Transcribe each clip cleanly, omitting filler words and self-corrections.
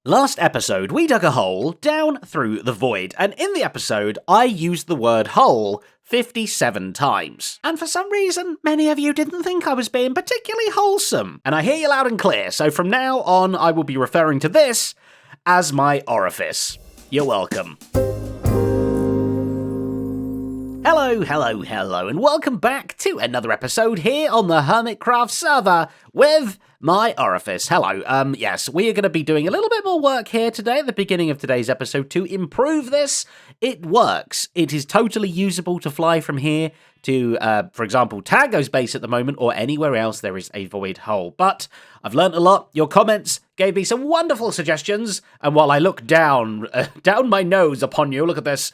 Last episode, we dug a hole down through the void, and in the episode, I used the word hole 57 times. And for some reason, many of you didn't think I was being particularly wholesome. And I hear you loud and clear, so from now on, I will be referring to this as my orifice. You're welcome. Hello, and welcome back to another episode here on the Hermitcraft server with my orifice. Hello, yes, we are going to be doing a little bit more work here today at the beginning of today's episode to improve this. It works. It is totally usable to fly from here to, for example, Tango's base at the moment, or anywhere else there is a void hole. But I've learnt a lot. Your comments gave me some wonderful suggestions, and while I look down my nose upon you, look at this,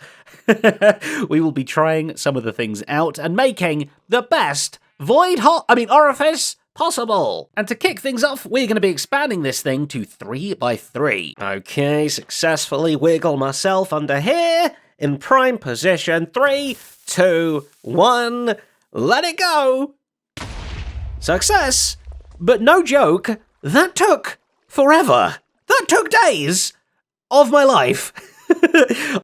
we will be trying some of the things out and making the best orifice possible. And to kick things off, we're going to be expanding this thing to 3x3. Okay, successfully wiggle myself under here in prime position. 3, 2, 1, let it go. Success. But no joke, that took forever. That took days of my life.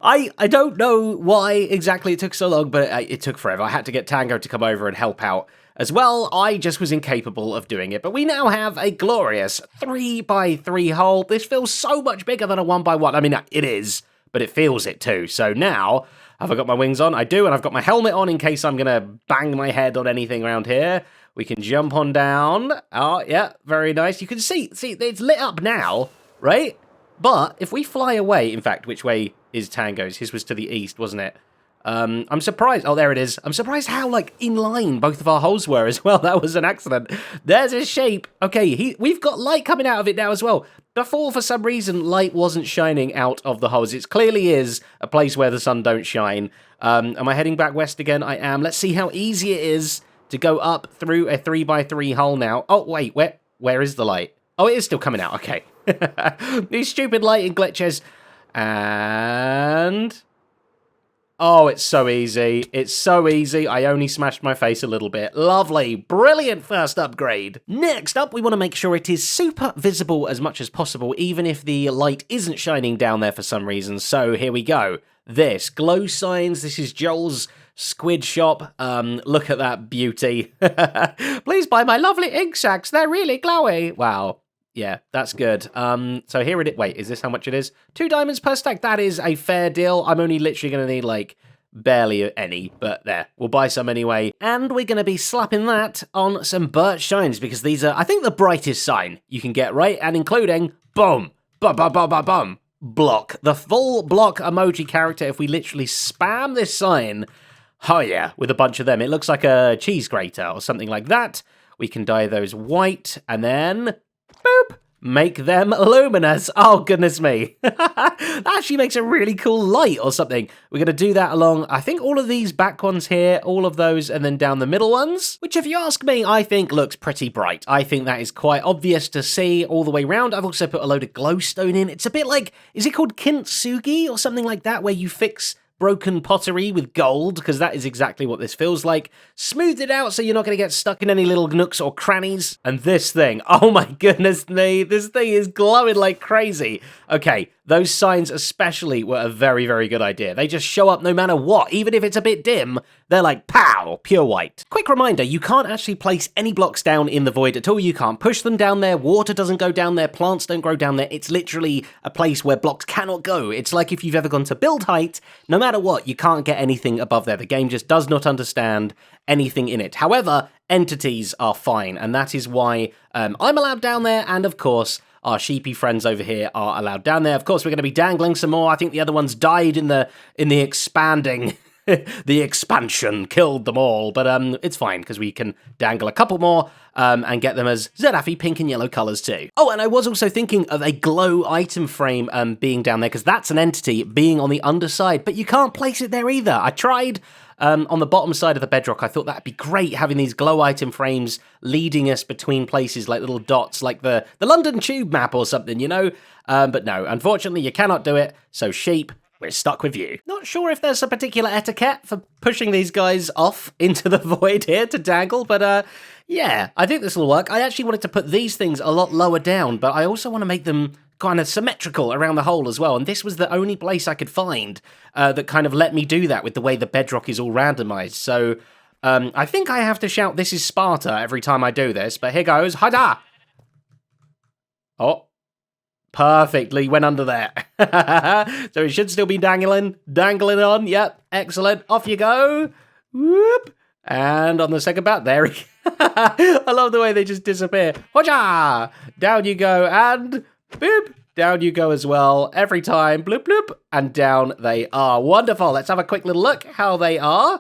I don't know why exactly it took so long, but it took forever. I had to get Tango to come over and help out as well. I just was incapable of doing it. But we now have a glorious 3x3 hole. This feels so much bigger than a 1x1. I mean, it is, but it feels it too. So now, have I got my wings on? I do, and I've got my helmet on in case I'm going to bang my head on anything around here. We can jump on down. Oh, yeah, very nice. You can see, it's lit up now, right? But if we fly away, in fact, which way is Tango's? His was to the east, wasn't it? I'm surprised. Oh, there it is. I'm surprised how, in line both of our holes were as well. That was an accident. There's his shape. Okay, we've got light coming out of it now as well. Before, for some reason, light wasn't shining out of the holes. It clearly is a place where the sun don't shine. Am I heading back west again? I am. Let's see how easy it is to go up through a 3x3 hole now. Oh, wait, where is the light? Oh, it is still coming out. Okay. These stupid lighting glitches. And... oh, it's so easy. It's so easy. I only smashed my face a little bit. Lovely. Brilliant first upgrade. Next up, we want to make sure it is super visible as much as possible, even if the light isn't shining down there for some reason. So here we go. This, glow signs. This is Joel's squid shop. Look at that beauty. Please buy my lovely ink sacks. They're really glowy. Wow. Yeah, that's good. So here it is. Wait, is this how much it is? 2 diamonds per stack. That is a fair deal. I'm only literally going to need, barely any. But there, we'll buy some anyway. And we're going to be slapping that on some birch shines because these are, I think, the brightest sign you can get, right? And including, boom, bum, block. The full block emoji character, if we literally spam this sign, oh yeah, with a bunch of them. It looks like a cheese grater or something like that. We can dye those white and then... boop! Make them luminous. Oh, goodness me. That actually makes a really cool light or something. We're going to do that along, I think, all of these back ones here, all of those, and then down the middle ones, which, if you ask me, I think looks pretty bright. I think that is quite obvious to see all the way around. I've also put a load of glowstone in. It's a bit like, is it called kintsugi or something like that, where you fix broken pottery with gold, because that is exactly what this feels like. Smoothed it out so you're not going to get stuck in any little nooks or crannies. And this thing, oh my goodness me, this thing is glowing like crazy. Okay, those signs especially were a very, very good idea. They just show up no matter what, even if it's a bit dim, they're like, pow, pure white. Quick reminder, you can't actually place any blocks down in the void at all. You can't push them down there, water doesn't go down there, plants don't grow down there. It's literally a place where blocks cannot go. It's like if you've ever gone to build height, no matter what, you can't get anything above there. The game just does not understand anything in it. However, entities are fine, and that is why I'm allowed down there, and of course, our sheepy friends over here are allowed down there. Of course, we're going to be dangling some more. I think the other ones died in the expanding. The expansion killed them all, but it's fine because we can dangle a couple more and get them as Zerafi pink and yellow colors too. Oh, and I was also thinking of a glow item frame being down there because that's an entity being on the underside, but you can't place it there either. I tried. On the bottom side of the bedrock, I thought that'd be great, having these glow item frames leading us between places like little dots, like the London Tube map or something, you know? But no, unfortunately, you cannot do it, so sheep, we're stuck with you. Not sure if there's a particular etiquette for pushing these guys off into the void here to dangle, but yeah, I think this will work. I actually wanted to put these things a lot lower down, but I also want to make them kind of symmetrical around the hole as well. And this was the only place I could find that kind of let me do that with the way the bedrock is all randomized. So I think I have to shout, "This is Sparta," every time I do this. But here goes. Hada! Oh. Perfectly went under there. So it should still be dangling on. Yep, excellent. Off you go. Whoop. And on the second bat, there he I love the way they just disappear. Hoja! Down you go, and boop. Down you go as well. Every time, bloop, bloop, and down they are. Wonderful. Let's have a quick little look how they are.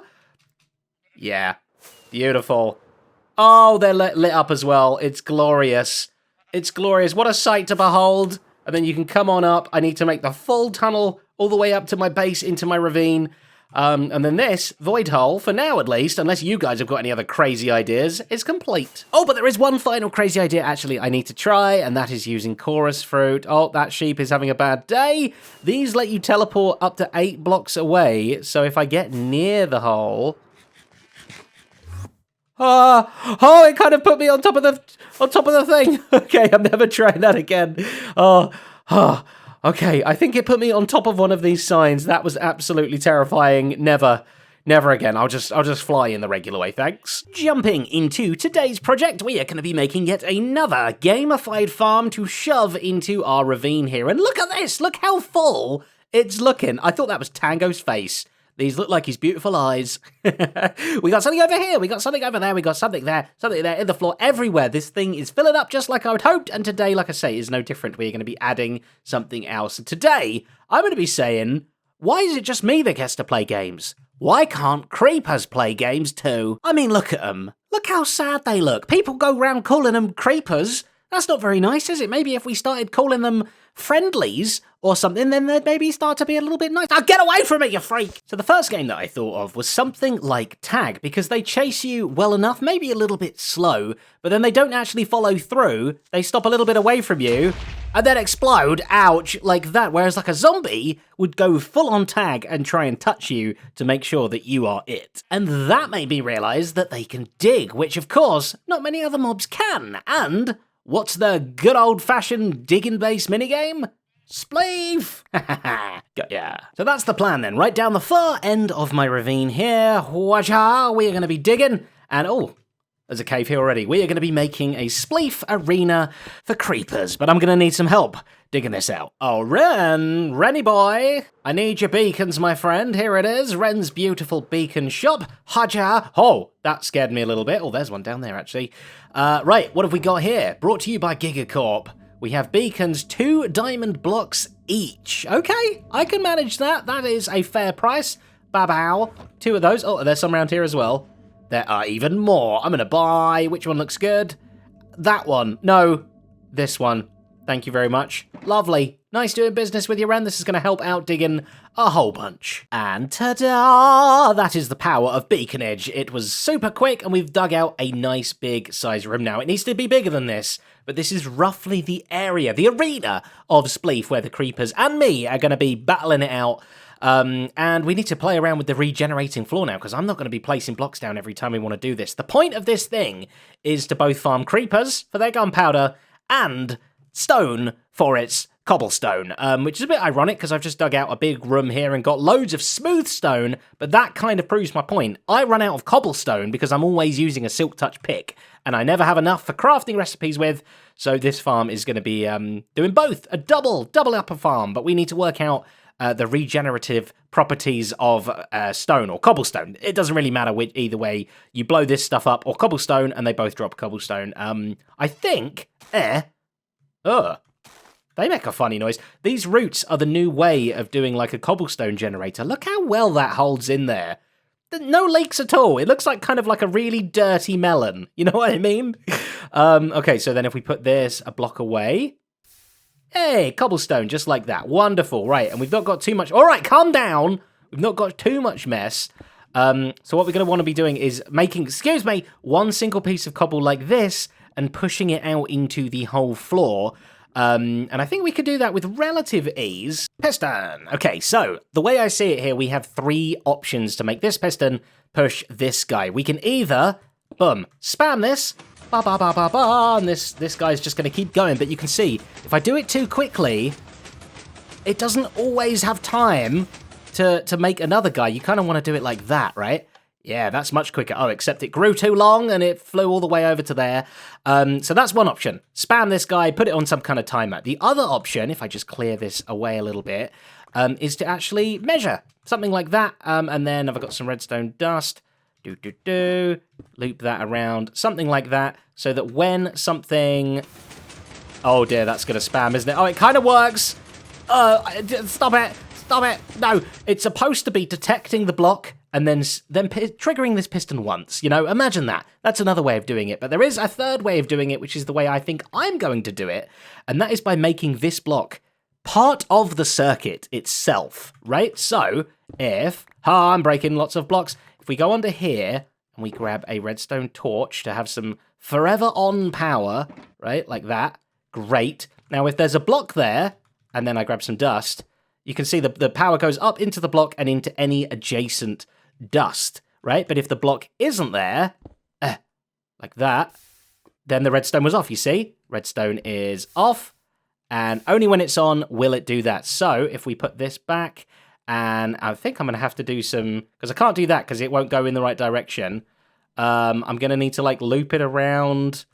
Yeah, beautiful. Oh, they're lit up as well. It's glorious. It's glorious. What a sight to behold. And then you can come on up. I need to make the full tunnel all the way up to my base into my ravine. And then this void hole, for now at least, unless you guys have got any other crazy ideas, is complete. Oh, but there is one final crazy idea actually I need to try, and that is using chorus fruit. Oh, that sheep is having a bad day. These let you teleport up to 8 blocks away. So if I get near the hole... Oh, it kind of put me on top of the thing. Okay, I'm never trying that again. Okay, I think it put me on top of one of these signs. That was absolutely terrifying. Never again. I'll just fly in the regular way, thanks. Jumping into today's project, we are going to be making yet another gamified farm to shove into our ravine here. And look at this. Look how full it's looking. I thought that was Tango's face. These look like his beautiful eyes. We got something over here. We got something over there. We got something there in the floor, everywhere. This thing is filling up just like I would hoped. And today, like I say, is no different. We're going to be adding something else. And today, I'm going to be saying, why is it just me that gets to play games? Why can't creepers play games too? I mean, look at them. Look how sad they look. People go around calling them creepers. That's not very nice, is it? Maybe if we started calling them friendlies or something, then they'd maybe start to be a little bit nice. Now get away from it, you freak! So the first game that I thought of was something like Tag, because they chase you well enough, maybe a little bit slow, but then they don't actually follow through. They stop a little bit away from you, and then explode, ouch, like that. Whereas like a zombie would go full on Tag and try and touch you to make sure that you are it. And that made me realise that they can dig, which of course, not many other mobs can, and... what's the good old-fashioned dig-and-base minigame? Spleef! Got ya. So that's the plan then. Right down the far end of my ravine here. Waja, we are going to be digging. And oh, there's a cave here already. We are going to be making a Spleef arena for creepers. But I'm going to need some help digging this out. Oh, Renny boy. I need your beacons, my friend. Here it is. Ren's beautiful beacon shop. Haja. Oh, that scared me a little bit. Oh, there's one down there, actually. Right, what have we got here? Brought to you by Gigacorp. We have beacons, 2 diamond blocks each. Okay, I can manage that. That is a fair price. Babow. 2 of those. Oh, there's some around here as well. There are even more. I'm going to buy. Which one looks good? That one. No, this one. Thank you very much. Lovely. Nice doing business with you, Ren. This is going to help out digging a whole bunch. And ta-da! That is the power of beaconage. It was super quick, and we've dug out a nice big size room now. It needs to be bigger than this, but this is roughly the area, the arena of Spleef, where the creepers and me are going to be battling it out. And we need to play around with the regenerating floor now, because I'm not going to be placing blocks down every time we want to do this. The point of this thing is to both farm creepers for their gunpowder and stone for its cobblestone, which is a bit ironic because I've just dug out a big room here and got loads of smooth stone, but that kind of proves my point. I run out of cobblestone because I'm always using a silk touch pick, and I never have enough for crafting recipes with, so this farm is going to be doing both, a double upper farm, but we need to work out the regenerative properties of stone or cobblestone. It doesn't really matter which, either way. You blow this stuff up or cobblestone, and they both drop cobblestone. I think... They make a funny noise. These roots are the new way of doing like a cobblestone generator. Look how well that holds in there. No leaks at all. It looks like kind of like a really dirty melon. You know what I mean? Okay, so then if we put this a block away... Hey, cobblestone, just like that. Wonderful. Right, and we've not got too much... All right, calm down. We've not got too much mess. So what we're going to want to be doing is making, one single piece of cobble like this and pushing it out into the whole floor. And I think we could do that with relative ease. Piston. Okay, so the way I see it here, we have 3 options to make this piston push this guy. We can either, boom, spam this, ba ba ba ba ba, and this guy's just going to keep going. But you can see, if I do it too quickly, it doesn't always have time to make another guy. You kind of want to do it like that, right? Yeah, that's much quicker. Oh, except it grew too long and it flew all the way over to there. So that's one option. Spam this guy, put it on some kind of timer. The other option, if I just clear this away a little bit, is to actually measure. Something like that. And then I've got some redstone dust. Loop that around. Something like that. So that when something... Oh dear, that's going to spam, isn't it? Oh, it kind of works. Stop it. Stop it. No, it's supposed to be detecting the block and then triggering this piston once. You know, imagine that. That's another way of doing it. But there is a third way of doing it, which is the way I think I'm going to do it. And that is by making this block part of the circuit itself, right? So if, I'm breaking lots of blocks. If we go under here and we grab a redstone torch to have some forever on power, right? Like that. Great. Now, if there's a block there and then I grab some dust, you can see the power goes up into the block and into any adjacent dust, right? But if the block isn't there, like that, then the redstone was off, you see? Redstone is off, and only when it's on will it do that. So if we put this back, and I think I'm going to have to do some, because I can't do that because it won't go in the right direction. I'm going to need to like loop it around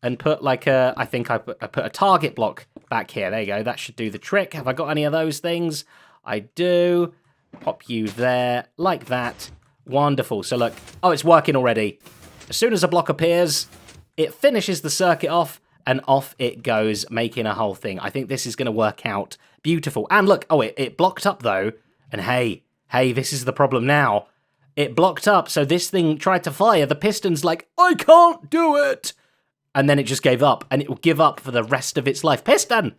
and put like I think I put a target block back here. There you go. That should do the trick. Have I got any of those things? I do. Pop you there like that. Wonderful. So look, oh, it's working already. As soon as a block appears, it finishes the circuit off and off it goes, making a whole thing. I think this is going to work out beautiful. And look, oh, it blocked up though. And hey, this is the problem now. It blocked up. So this thing tried to fire. The piston's like, I can't do it. And then it just gave up, and it will give up for the rest of its life. Piston!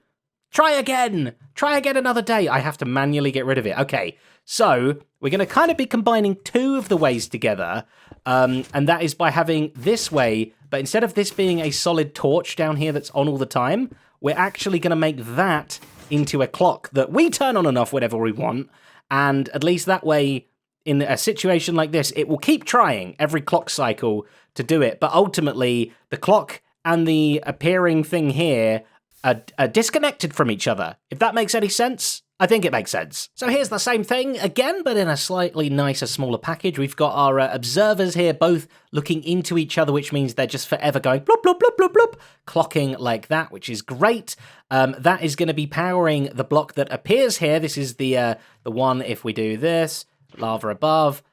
Try again! Try again another day. I have to manually get rid of it. Okay, so we're going to kind of be combining two of the ways together, and that is by having this way, but instead of this being a solid torch down here that's on all the time, we're actually going to make that into a clock that we turn on and off whenever we want, and at least that way, in a situation like this, it will keep trying every clock cycle to do it, but ultimately, the clock and the appearing thing here are disconnected from each other. If that makes any sense, I think it makes sense. So here's the same thing again, but in a slightly nicer, smaller package. We've got our observers here, both looking into each other, which means they're just forever going bloop, bloop, bloop, bloop, bloop, clocking like that, which is great. That is going to be powering the block that appears here. This is the one, if we do this, lava above,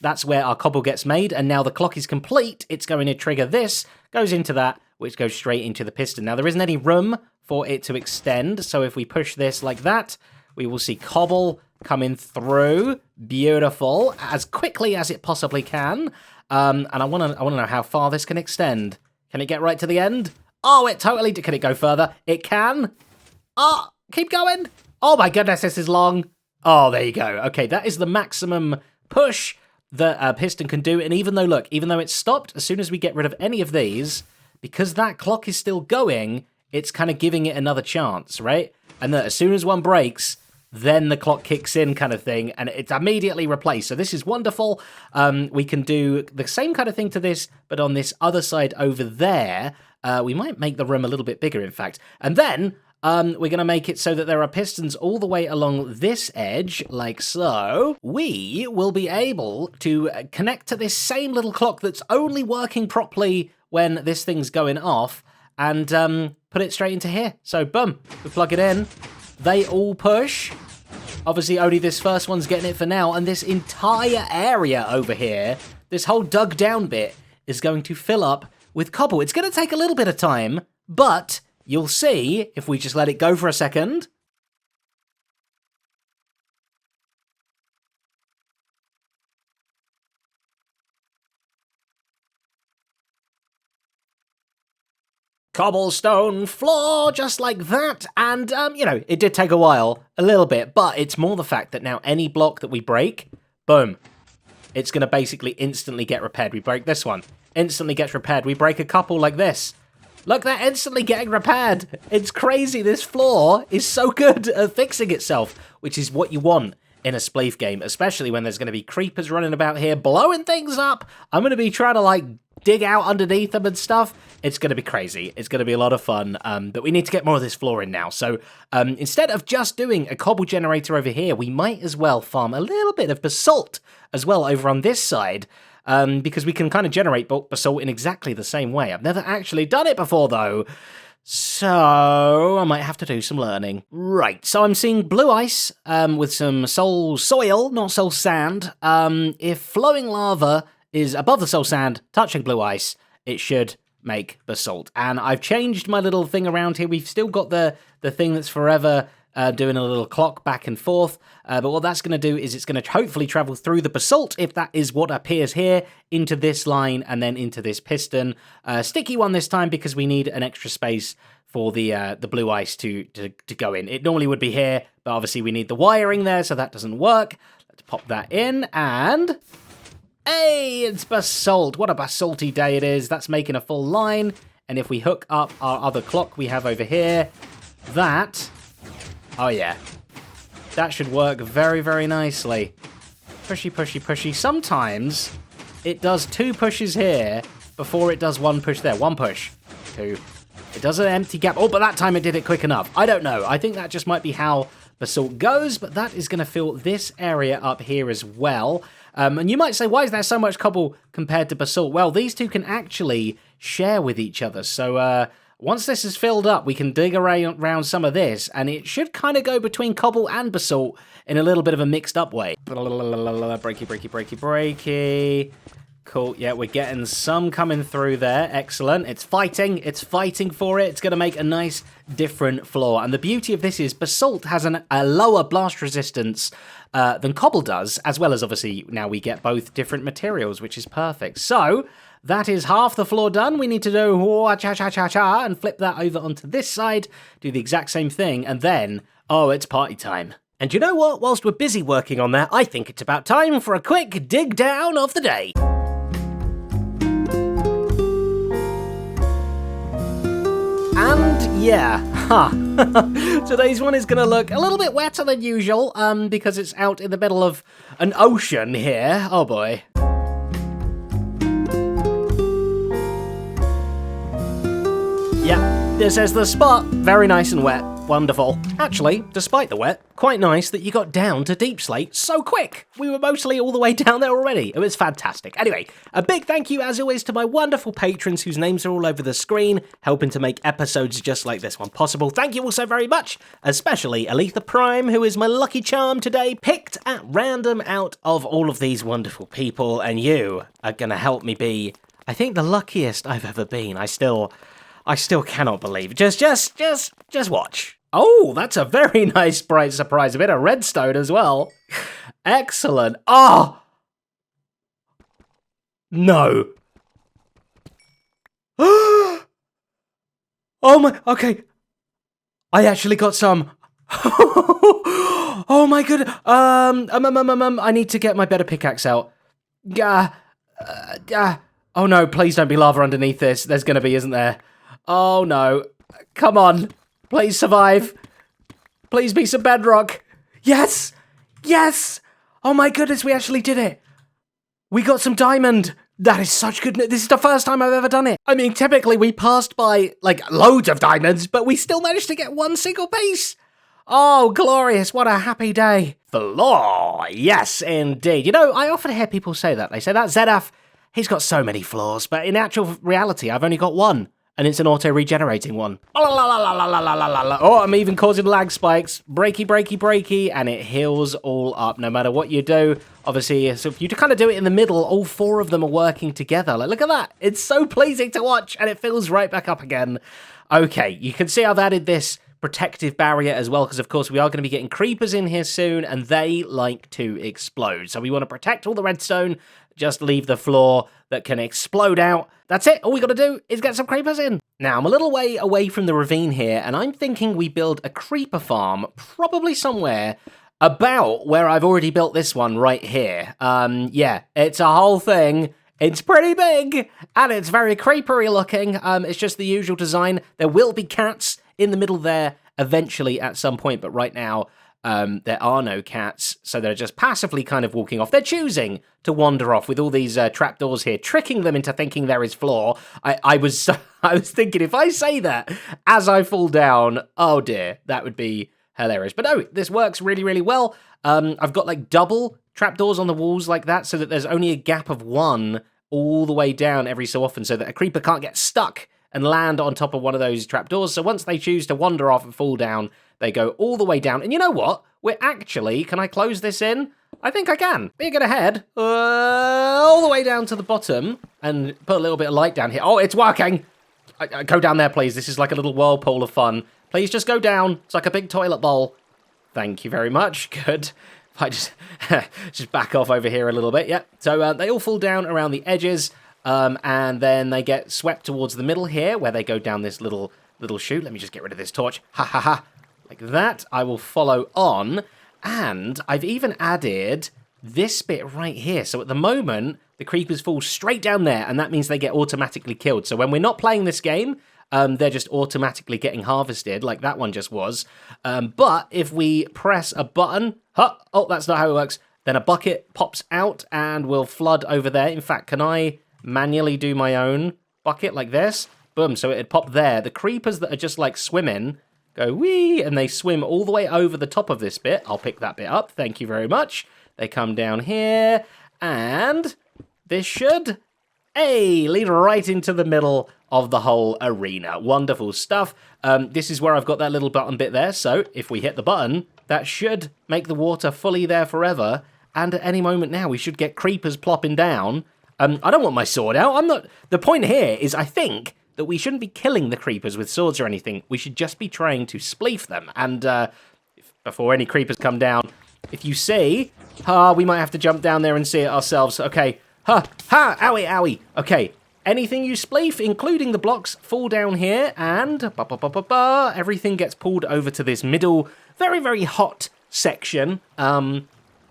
that's where our cobble gets made, and now the clock is complete. It's going to trigger this, goes into that, which goes straight into the piston. Now, there isn't any room for it to extend, so if we push this like that, we will see cobble coming through. Beautiful, as quickly as it possibly can. And I want to know how far this can extend. Can it get right to the end? Oh, it totally did. Can it go further? It can. Oh, keep going. Oh my goodness, this is long. Oh, there you go. Okay, that is the maximum push that a piston can do. And even though it's stopped, as soon as we get rid of any of these, because that clock is still going, it's kind of giving it another chance, right? And that as soon as one breaks, then the clock kicks in kind of thing, and it's immediately replaced. So this is wonderful. We can do the same kind of thing to this, but on this other side over there, we might make the room a little bit bigger, in fact. And then we're going to make it so that there are pistons all the way along this edge, like so. We will be able to connect to this same little clock that's only working properly when this thing's going off, and put it straight into here. So, boom, we plug it in. They all push. Obviously, only this first one's getting it for now, and this entire area over here, this whole dug down bit, is going to fill up with cobble. It's going to take a little bit of time, but you'll see, if we just let it go for a second. Cobblestone floor, just like that, and, it did take a while, a little bit, but it's more the fact that now any block that we break, boom, it's going to basically instantly get repaired. We break this one, instantly gets repaired. We break a couple like this. Look, they're instantly getting repaired. It's crazy. This floor is so good at fixing itself, which is what you want in a Spleef game, especially when there's going to be creepers running about here, blowing things up. I'm going to be trying to, like, dig out underneath them and stuff. It's going to be crazy. It's going to be a lot of fun, but we need to get more of this floor in now. So instead of just doing a cobble generator over here, we might as well farm a little bit of basalt as well over on this side, because we can kind of generate basalt in exactly the same way. I've never actually done it before, though. So I might have to do some learning. Right, so I'm seeing blue ice with some soul soil, not soul sand. If flowing lava is above the soul sand, touching blue ice, it should make basalt. And I've changed my little thing around here. We've still got the thing that's forever doing a little clock back and forth. But what that's going to do is it's going to hopefully travel through the basalt, if that is what appears here, into this line and then into this piston. Sticky one this time because we need an extra space for the blue ice to go in. It normally would be here, but obviously we need the wiring there, so that doesn't work. Let's pop that in, and hey, it's basalt. What a basalty day it is. That's making a full line. And if we hook up our other clock we have over here, that... oh, yeah. That should work very, very nicely. Pushy, pushy, pushy. Sometimes it does 2 pushes here before it does 1 push there. 1 push. 2. It does an empty gap. Oh, but that time it did it quick enough. I don't know. I think that just might be how basalt goes, but that is going to fill this area up here as well. And you might say, why is there so much cobble compared to basalt? Well, these two can actually share with each other. So once this is filled up, we can dig around some of this, and it should kind of go between cobble and basalt in a little bit of a mixed up way. Breaky, breaky, breaky, breaky. Cool, yeah, we're getting some coming through there. Excellent. It's fighting for it. It's going to make a nice different floor. And the beauty of this is basalt has a lower blast resistance than cobble does, as well as obviously now we get both different materials, which is perfect. So that is half the floor done. We need to do cha-cha-cha-cha and flip that over onto this side, do the exact same thing, and then, oh, it's party time. And you know what? Whilst we're busy working on that, I think it's about time for a quick dig down of the day. And yeah, today's one is going to look a little bit wetter than usual, because it's out in the middle of an ocean here. Oh boy. Yeah, this is the spot. Very nice and wet. Wonderful. Actually, despite the wet, quite nice that you got down to Deep Slate so quick. We were mostly all the way down there already. It was fantastic. Anyway, a big thank you as always to my wonderful patrons whose names are all over the screen, helping to make episodes just like this one possible. Thank you all so very much, especially Aletha Prime, who is my lucky charm today, picked at random out of all of these wonderful people, and you are gonna help me be, I think, the luckiest I've ever been. I still cannot believe. Just watch. Oh, that's a very nice bright surprise. A bit of redstone as well. Excellent. Oh! No. Oh my, okay. I actually got some. Oh my god. I need to get my better pickaxe out. Oh no, please don't be lava underneath this. There's gonna be, isn't there? Oh no. Come on. Please survive. Please be some bedrock. Yes! Yes! Oh my goodness, we actually did it. We got some diamond. That is such good news. This is the first time I've ever done it. I mean, typically we passed by, like, loads of diamonds, but we still managed to get one single piece. Oh, glorious. What a happy day. Floor. Yes, indeed. You know, I often hear people say that. They say that Zedaf, he's got so many floors, but in actual reality, I've only got one. And it's an auto-regenerating one. Oh, I'm even causing lag spikes. Breaky, breaky, breaky, and it heals all up, no matter what you do. Obviously, so if you kind of do it in the middle, all 4 of them are working together. Like, look at that. It's so pleasing to watch, and it fills right back up again. Okay, you can see I've added this protective barrier as well, because of course we are going to be getting creepers in here soon, and they like to explode. So we want to protect all the redstone, just leave the floor that can explode out. That's it. All we got to do is get some creepers in. Now, I'm a little way away from the ravine here, and I'm thinking we build a creeper farm, probably somewhere about where I've already built this one right here. Yeah, it's a whole thing. It's pretty big, and it's very creepery looking. It's just the usual design. There will be cats in the middle there eventually at some point, but right now, there are no cats, so they're just passively kind of walking off. They're choosing to wander off with all these trapdoors here, tricking them into thinking there is floor. I was thinking, if I say that as I fall down, oh dear, that would be hilarious. But no, this works really, really well. I've got like double trapdoors on the walls like that, so that there's only a gap of one all the way down every so often, so that a creeper can't get stuck and land on top of one of those trapdoors. So once they choose to wander off and fall down, they go all the way down. And you know what? We're actually, can I close this in? I think I can. Big and ahead, all the way down to the bottom, and put a little bit of light down here. Oh, it's working. Go down there, please. This is like a little whirlpool of fun. Please just go down. It's like a big toilet bowl. Thank you very much. Good. If I just back off over here a little bit. Yeah. So they all fall down around the edges, and then they get swept towards the middle here, where they go down this little chute. Let me just get rid of this torch. Ha ha ha. Like that. I will follow on. And I've even added this bit right here. So at the moment, the creepers fall straight down there, and that means they get automatically killed. So when we're not playing this game, they're just automatically getting harvested, like that one just was. But if we press a button, oh, that's not how it works. Then a bucket pops out and will flood over there. In fact, can I manually do my own bucket like this? Boom, so it'd pop there. The creepers that are just like swimming go wee, and they swim all the way over the top of this bit. I'll pick that bit up. Thank you very much. They come down here, and this should, lead right into the middle of the whole arena. Wonderful stuff. This is where I've got that little button bit there, so if we hit the button, that should make the water fully there forever, and at any moment now, we should get creepers plopping down. I don't want my sword out. The point here is, I think, that we shouldn't be killing the creepers with swords or anything. We should just be trying to spleef them. And before any creepers come down, if you see, we might have to jump down there and see it ourselves. Okay, owie, owie. Okay, anything you spleef, including the blocks, fall down here, and everything gets pulled over to this middle, very, very hot section.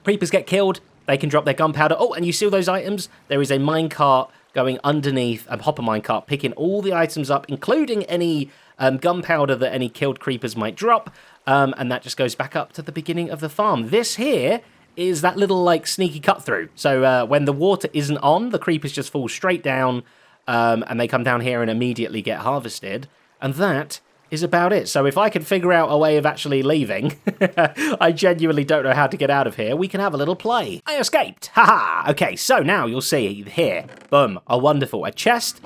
Creepers get killed. They can drop their gunpowder. Oh, and you see all those items? There is a minecart going underneath a hopper minecart, picking all the items up, including any gunpowder that any killed creepers might drop, and that just goes back up to the beginning of the farm. This here is that little, like, sneaky cut-through. So when the water isn't on, the creepers just fall straight down, and they come down here and immediately get harvested, and that is about it. So if I can figure out a way of actually leaving, I genuinely don't know how to get out of here, we can have a little play. I escaped! Haha! Okay, so now you'll see here, boom, a chest.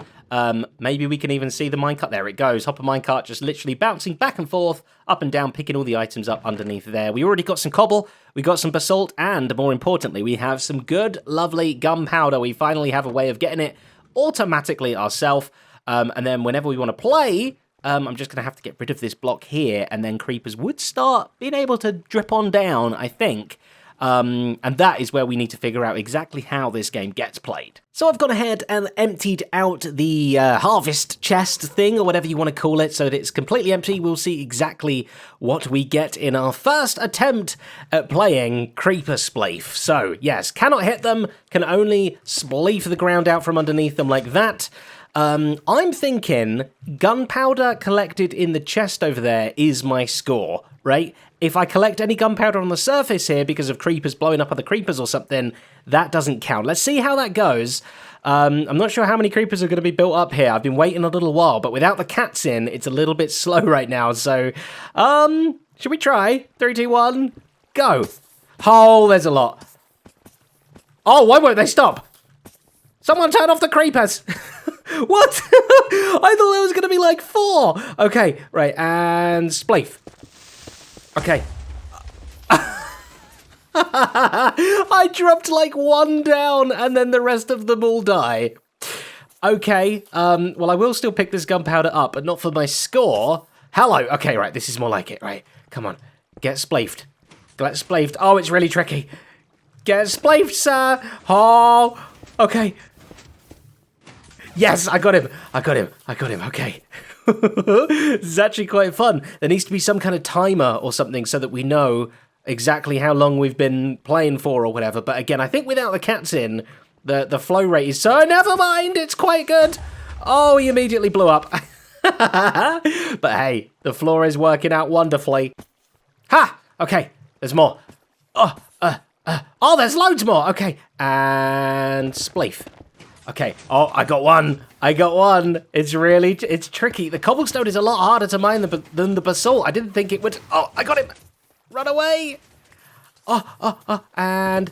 Maybe we can even see the minecart. There it goes. Hopper minecart just literally bouncing back and forth, up and down, picking all the items up underneath there. We already got some cobble, we got some basalt, and more importantly, we have some good, lovely gunpowder. We finally have a way of getting it automatically ourselves. And then whenever we want to play, I'm just going to have to get rid of this block here, and then creepers would start being able to drip on down, I think. And that is where we need to figure out exactly how this game gets played. So I've gone ahead and emptied out the harvest chest thing, or whatever you want to call it, so that it's completely empty. We'll see exactly what we get in our first attempt at playing Creeper Spleef. So, yes, cannot hit them, can only spleef the ground out from underneath them like that. I'm thinking gunpowder collected in the chest over there is my score, right? If I collect any gunpowder on the surface here because of creepers blowing up other creepers or something, that doesn't count. Let's see how that goes. I'm not sure how many creepers are going to be built up here. I've been waiting a little while, but without the cats in, it's a little bit slow right now. So, should we try? 3, 2, 1, go. Oh, there's a lot. Oh, why won't they stop? Someone turn off the creepers. What? I thought there was going to be like 4. Okay, right, and spleef. Okay. I dropped like 1 down, and then the rest of them all die. Okay, well, I will still pick this gunpowder up, but not for my score. Hello. Okay, right, this is more like it, right? Come on, get spleefed. Get spleefed. Oh, it's really tricky. Get spleefed, sir. Oh, okay. Yes, I got him. Okay. This is actually quite fun. There needs to be some kind of timer or something so that we know exactly how long we've been playing for or whatever. But again, I think without the cats in, the flow rate is so... Never mind, it's quite good. Oh, he immediately blew up. But hey, the floor is working out wonderfully. Ha! Okay, There's more. Oh, there's loads more. Okay, and spleef. Okay, oh, I got one. It's tricky. The cobblestone is a lot harder to mine than the basalt. I didn't think it would. Oh, I got him. Run away. And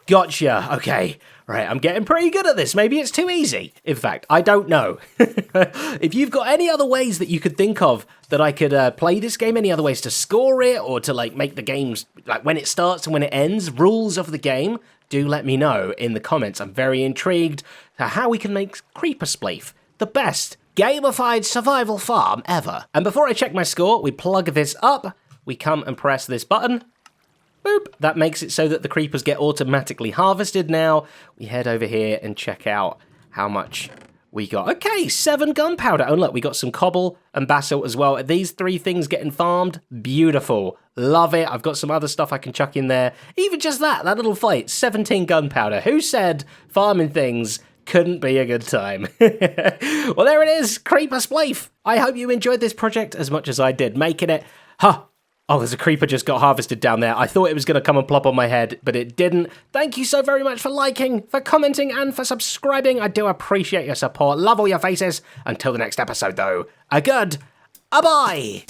gotcha. Okay, right, I'm getting pretty good at this. Maybe it's too easy. In fact, I don't know. If you've got any other ways that you could think of that I could play this game, any other ways to score it, or to like make the games, like when it starts and when it ends, rules of the game, do let me know in the comments. I'm very intrigued to how we can make Creeper Spleef the best gamified survival farm ever. And before I check my score, we plug this up, we come and press this button. Boop. That makes it so that the creepers get automatically harvested now. We head over here and check out how much we got. Okay, 7 gunpowder. Oh, look, we got some cobble and basalt as well. Are these 3 things getting farmed? Beautiful. Love it. I've got some other stuff I can chuck in there. Even just that little fight, 17 gunpowder. Who said farming things couldn't be a good time? Well, there it is, Creeper Spleef. I hope you enjoyed this project as much as I did making it. Huh. Oh, there's a creeper just got harvested down there. I thought it was going to come and plop on my head, but it didn't. Thank you so very much for liking, for commenting, and for subscribing. I do appreciate your support. Love all your faces. Until the next episode, though, a good-a-bye.